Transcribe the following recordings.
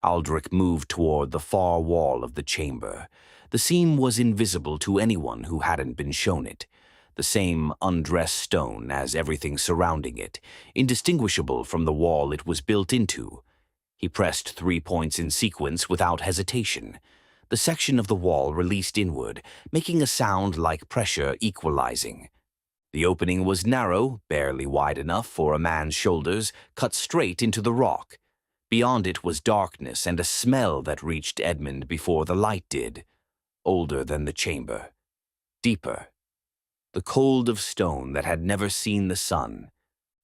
Aldrich moved toward the far wall of the chamber. The seam was invisible to anyone who hadn't been shown it. The same undressed stone as everything surrounding it, indistinguishable from the wall it was built into. He pressed 3 points in sequence without hesitation. The section of the wall released inward, making a sound like pressure equalizing. The opening was narrow, barely wide enough for a man's shoulders, cut straight into the rock. Beyond it was darkness and a smell that reached Edmund before the light did. Older than the chamber. Deeper. The cold of stone that had never seen the sun.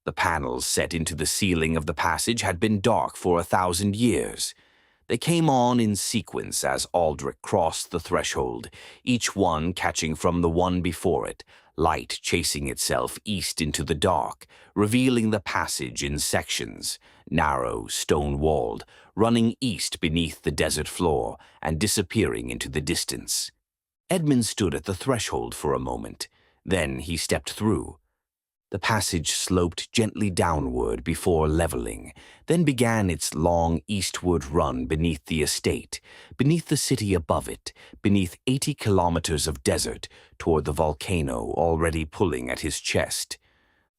The panels set into the ceiling of the passage had been dark for 1,000 years. They came on in sequence as Aldrich crossed the threshold, each one catching from the one before it, light chasing itself east into the dark, revealing the passage in sections, narrow, stone-walled, running east beneath the desert floor and disappearing into the distance. Edmund stood at the threshold for a moment. Then he stepped through. The passage sloped gently downward before leveling, then began its long eastward run beneath the estate, beneath the city above it, beneath 80 kilometers of desert, toward the volcano already pulling at his chest.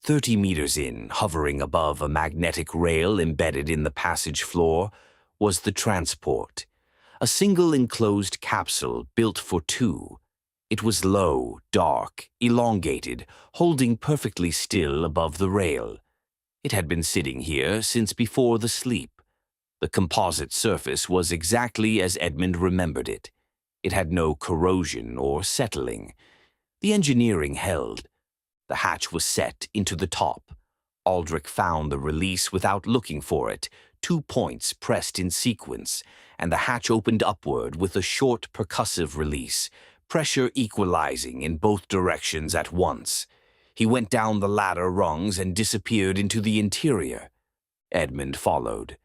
30 meters in, hovering above a magnetic rail embedded in the passage floor, was the transport. A single enclosed capsule built for two. It was low, dark, elongated, holding perfectly still above the rail. It had been sitting here since before the sleep. The composite surface was exactly as Edmund remembered it. It had no corrosion or settling. The engineering held. The hatch was set into the top. Aldrich found the release without looking for it, 2 points pressed in sequence, and the hatch opened upward with a short percussive release, pressure equalizing in both directions at once. He went down the ladder rungs and disappeared into the interior. Edmund followed.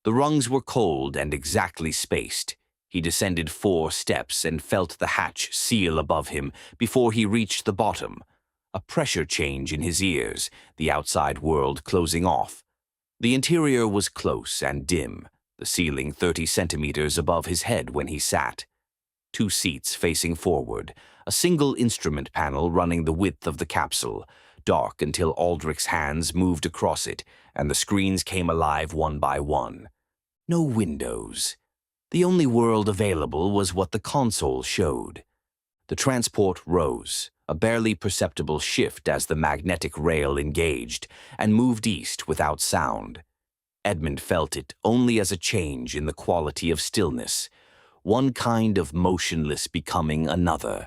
The rungs were cold and exactly spaced. He descended 4 steps and felt the hatch seal above him before he reached the bottom. A pressure change in his ears, the outside world closing off. The interior was close and dim, the ceiling 30 centimeters above his head when he sat. 2 seats facing forward, a single instrument panel running the width of the capsule, dark until Aldrich's hands moved across it and the screens came alive one by one. No windows. The only world available was what the console showed. The transport rose, a barely perceptible shift as the magnetic rail engaged, and moved east without sound. Edmund felt it only as a change in the quality of stillness, one kind of motionless becoming another.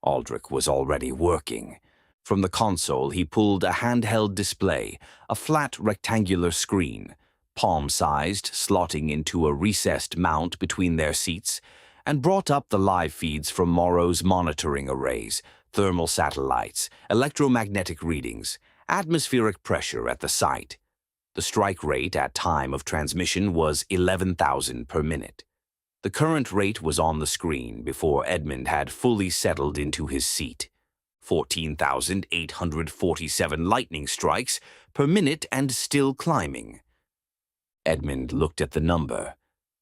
Aldrich was already working. From the console he pulled a handheld display, a flat rectangular screen, palm-sized, slotting into a recessed mount between their seats, and brought up the live feeds from Morrow's monitoring arrays, thermal satellites, electromagnetic readings, atmospheric pressure at the site. The strike rate at time of transmission was 11,000 per minute. The current rate was on the screen before Edmund had fully settled into his seat. 14,847 lightning strikes per minute and still climbing. Edmund looked at the number,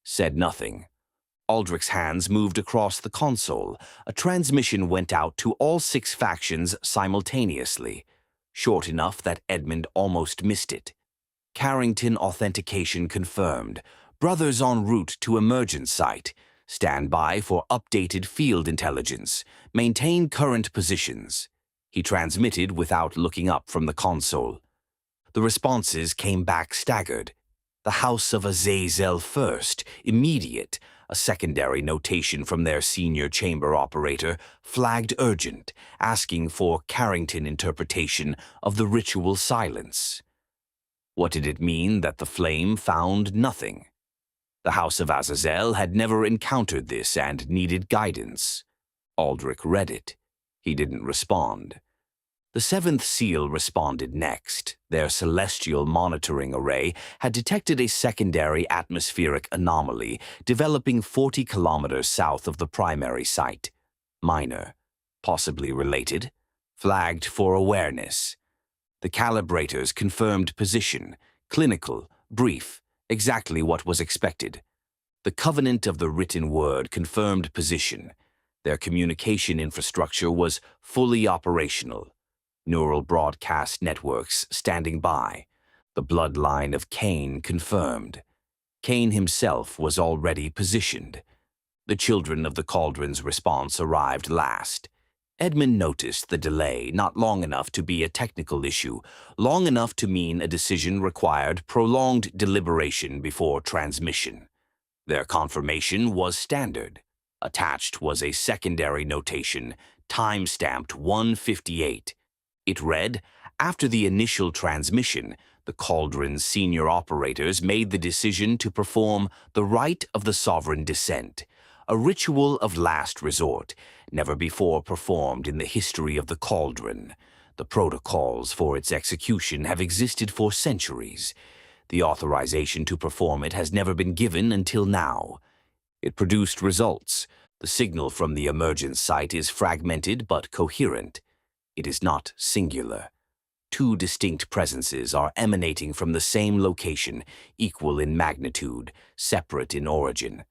said nothing. Aldrich's hands moved across the console. A transmission went out to all 6 factions simultaneously, short enough that Edmund almost missed it. Carrington authentication confirmed. Brothers en route to emergence site. Stand by for updated field intelligence. Maintain current positions. He transmitted without looking up from the console. The responses came back staggered. The House of Azazel first, immediate. A secondary notation from their senior chamber operator flagged urgent, asking for Carrington interpretation of the ritual silence. What did it mean that the flame found nothing? The House of Azazel had never encountered this and needed guidance. Aldrich read it. He didn't respond. The 7th seal responded next. Their celestial monitoring array had detected a secondary atmospheric anomaly developing 40 kilometers south of the primary site. Minor, possibly related, flagged for awareness. The calibrators confirmed position, clinical, brief, exactly what was expected. The covenant of the written word confirmed position. Their communication infrastructure was fully operational. Neural broadcast networks standing by. The bloodline of Cain confirmed. Cain himself was already positioned. The children of the cauldron's response arrived last. Edmund noticed the delay, not long enough to be a technical issue, long enough to mean a decision required prolonged deliberation before transmission. Their confirmation was standard. Attached was a secondary notation, time-stamped 158. It read, "After the initial transmission, the Cauldron's senior operators made the decision to perform the rite of the sovereign descent, a ritual of last resort, never before performed in the history of the Cauldron. The protocols for its execution have existed for centuries. The authorization to perform it has never been given until now. It produced results. The signal from the emergence site is fragmented but coherent. It is not singular. Two distinct presences are emanating from the same location, equal in magnitude, separate in origin.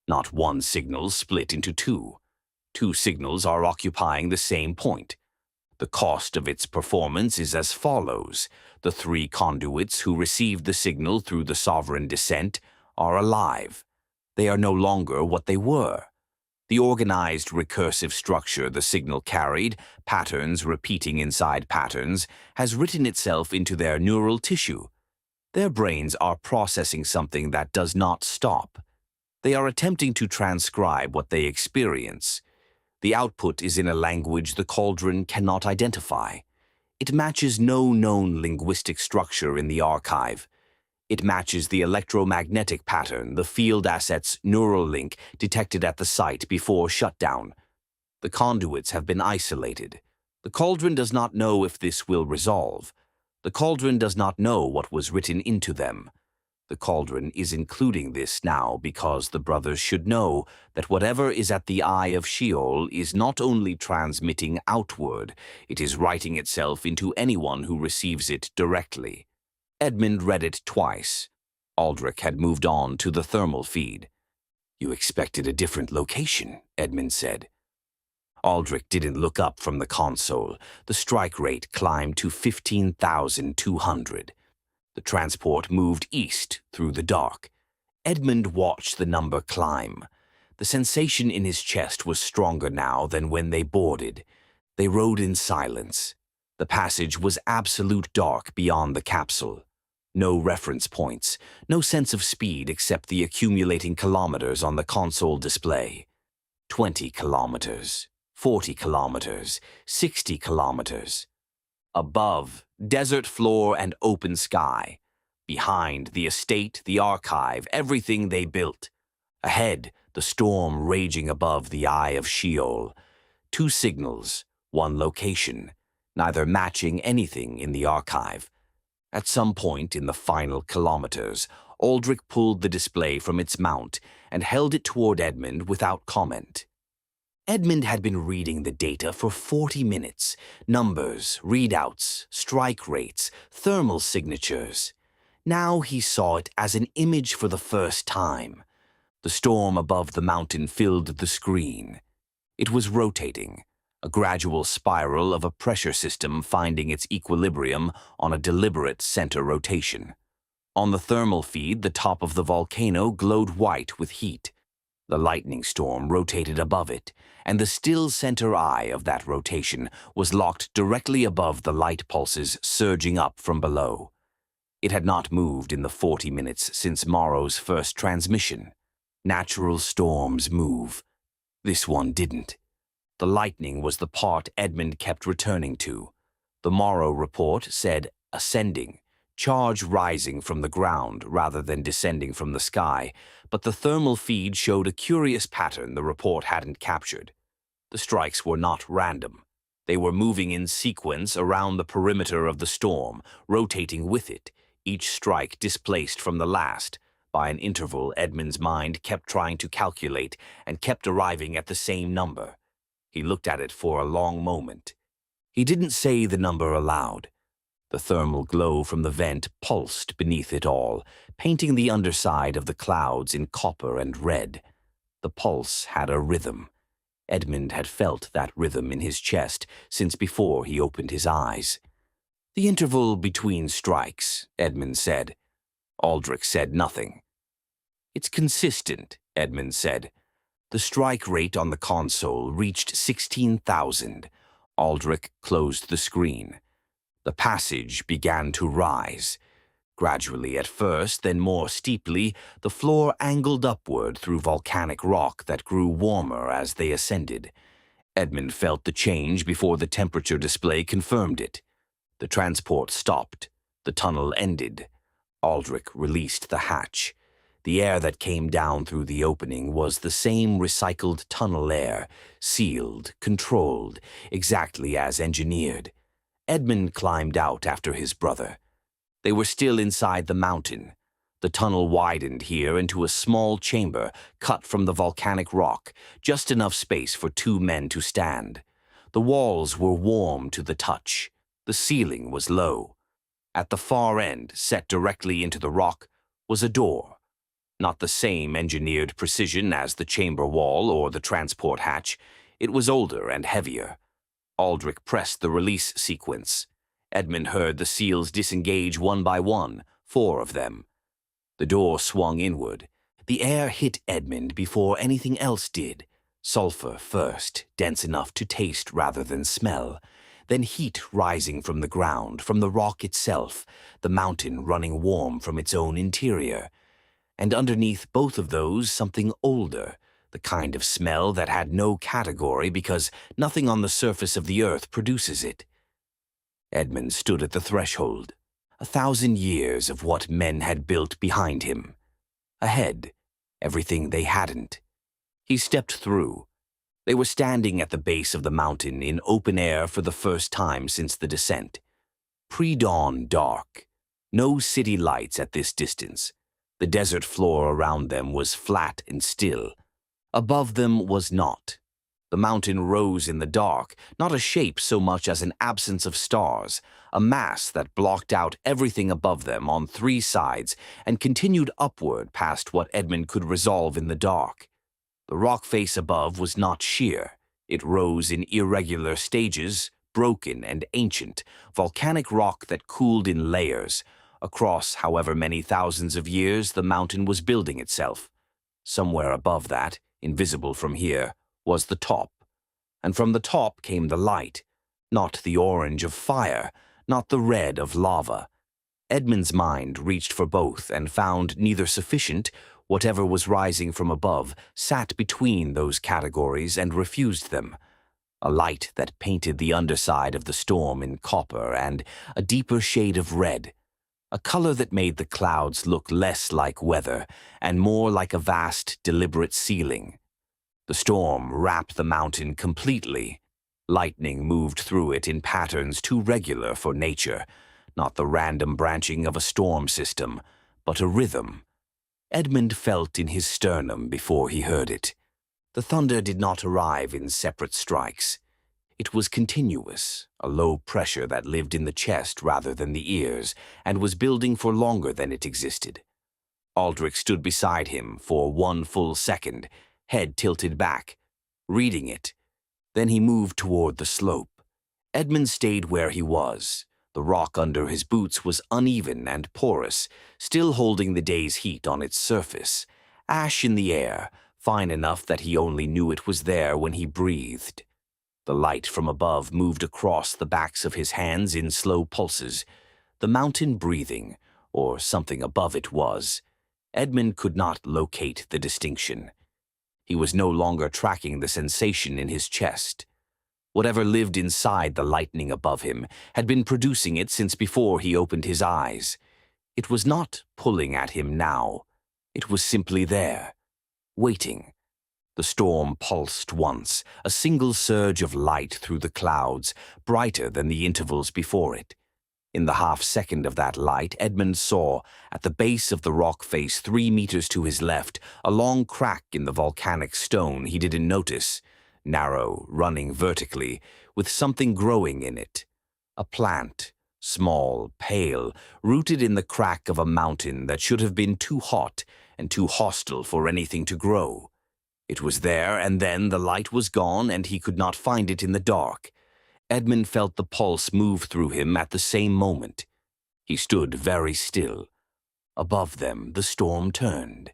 Not one signal split into two. Two signals are occupying the same point. The cost of its performance is as follows. The three conduits who received the signal through the sovereign descent are alive. They are no longer what they were. The organized recursive structure the signal carried, patterns repeating inside patterns, has written itself into their neural tissue. Their brains are processing something that does not stop. They are attempting to transcribe what they experience. The output is in a language the Cauldron cannot identify. It matches no known linguistic structure in the archive. It matches the electromagnetic pattern the field asset's neural link detected at the site before shutdown. The conduits have been isolated. The Cauldron does not know if this will resolve. The Cauldron does not know what was written into them. The Cauldron is including this now because the brothers should know that whatever is at the Eye of Sheol is not only transmitting outward, it is writing itself into anyone who receives it directly. Edmund read it twice. Aldrich had moved on to the thermal feed. "You expected a different location," Edmund said. Aldrich didn't look up from the console. The strike rate climbed to 15,200. The transport moved east through the dark. Edmund watched the number climb. The sensation in his chest was stronger now than when they boarded. They rode in silence. The passage was absolute dark beyond the capsule. No reference points, no sense of speed except the accumulating kilometers on the console display. 20 kilometers, 40 kilometers, 60 kilometers. Above, desert floor and open sky. Behind, the estate, the archive, everything they built. Ahead, the storm raging above the Eye of Sheol. Two signals, one location, neither matching anything in the archive. At some point in the final kilometers, Aldrich pulled the display from its mount and held it toward Edmund without comment. Edmund had been reading the data for 40 minutes. Numbers, readouts, strike rates, thermal signatures. Now he saw it as an image for the first time. The storm above the mountain filled the screen. It was rotating, a gradual spiral of a pressure system finding its equilibrium on a deliberate center rotation. On the thermal feed, the top of the volcano glowed white with heat. The lightning storm rotated above it, and the still center eye of that rotation was locked directly above the light pulses surging up from below. It had not moved in the 40 minutes since Morrow's first transmission. Natural storms move. This one didn't. The lightning was the part Edmund kept returning to. The Morrow report said ascending, charge rising from the ground rather than descending from the sky, but the thermal feed showed a curious pattern the report hadn't captured. The strikes were not random. They were moving in sequence around the perimeter of the storm, rotating with it, each strike displaced from the last. By an interval, Edmund's mind kept trying to calculate and kept arriving at the same number. He looked at it for a long moment. He didn't say the number aloud. The thermal glow from the vent pulsed beneath it all, painting the underside of the clouds in copper and red. The pulse had a rhythm. Edmund had felt that rhythm in his chest since before he opened his eyes. "The interval between strikes," Edmund said. Aldrich said nothing. "It's consistent," Edmund said. The strike rate on the console reached 16,000. Aldrich closed the screen. The passage began to rise. Gradually at first, then more steeply, the floor angled upward through volcanic rock that grew warmer as they ascended. Edmund felt the change before the temperature display confirmed it. The transport stopped. The tunnel ended. Aldrich released the hatch. The air that came down through the opening was the same recycled tunnel air, sealed, controlled, exactly as engineered. Edmund climbed out after his brother. They were still inside the mountain. The tunnel widened here into a small chamber cut from the volcanic rock, just enough space for two men to stand. The walls were warm to the touch. The ceiling was low. At the far end, set directly into the rock, was a door. Not the same engineered precision as the chamber wall or the transport hatch. It was older and heavier. Aldrich pressed the release sequence. Edmund heard the seals disengage one by one, 4 of them. The door swung inward. The air hit Edmund before anything else did. Sulfur first, dense enough to taste rather than smell. Then heat rising from the ground, from the rock itself, the mountain running warm from its own interior. And underneath both of those, something older, the kind of smell that had no category because nothing on the surface of the earth produces it. Edmund stood at the threshold. 1,000 years of what men had built behind him. Ahead, everything they hadn't. He stepped through. They were standing at the base of the mountain in open air for the first time since the descent. Pre-dawn dark. No city lights at this distance. The desert floor around them was flat and still. Above them was not. The mountain rose in the dark, not a shape so much as an absence of stars, a mass that blocked out everything above them on 3 sides and continued upward past what Edmund could resolve in the dark. The rock face above was not sheer. It rose in irregular stages, broken and ancient, volcanic rock that cooled in layers. Across however many thousands of years, the mountain was building itself. Somewhere above that, invisible from here, was the top. And from the top came the light, not the orange of fire, not the red of lava. Edmund's mind reached for both and found neither sufficient. Whatever was rising from above sat between those categories and refused them. A light that painted the underside of the storm in copper and a deeper shade of red. A color that made the clouds look less like weather and more like a vast, deliberate ceiling. The storm wrapped the mountain completely. Lightning moved through it in patterns too regular for nature, not the random branching of a storm system, but a rhythm. Edmund felt in his sternum before he heard it. The thunder did not arrive in separate strikes. It was continuous, a low pressure that lived in the chest rather than the ears, and was building for longer than it existed. Aldrich stood beside him for 1 full second, head tilted back, reading it. Then he moved toward the slope. Edmund stayed where he was. The rock under his boots was uneven and porous, still holding the day's heat on its surface. Ash in the air, fine enough that he only knew it was there when he breathed. The light from above moved across the backs of his hands in slow pulses. The mountain breathing, or something above it was. Edmund could not locate the distinction. He was no longer tracking the sensation in his chest. Whatever lived inside the lightning above him had been producing it since before he opened his eyes. It was not pulling at him now. It was simply there, waiting. The storm pulsed once, a single surge of light through the clouds, brighter than the intervals before it. In the half-second of that light, Edmund saw, at the base of the rock face 3 meters to his left, a long crack in the volcanic stone he didn't notice, narrow, running vertically, with something growing in it. A plant, Small, pale, rooted in the crack of a mountain that should have been too hot and too hostile for anything to grow. It was there, and then the light was gone, and he could not find it in the dark. Edmund felt the pulse move through him at the same moment. He stood very still. Above them, the storm turned.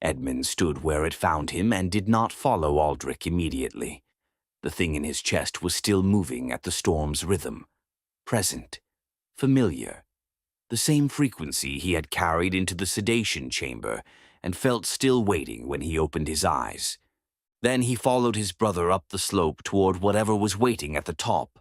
Edmund stood where it found him and did not follow Aldrich immediately. The thing in his chest was still moving at the storm's rhythm. Present. Familiar. The same frequency he had carried into the sedation chamber and felt still waiting when he opened his eyes. Then he followed his brother up the slope toward whatever was waiting at the top.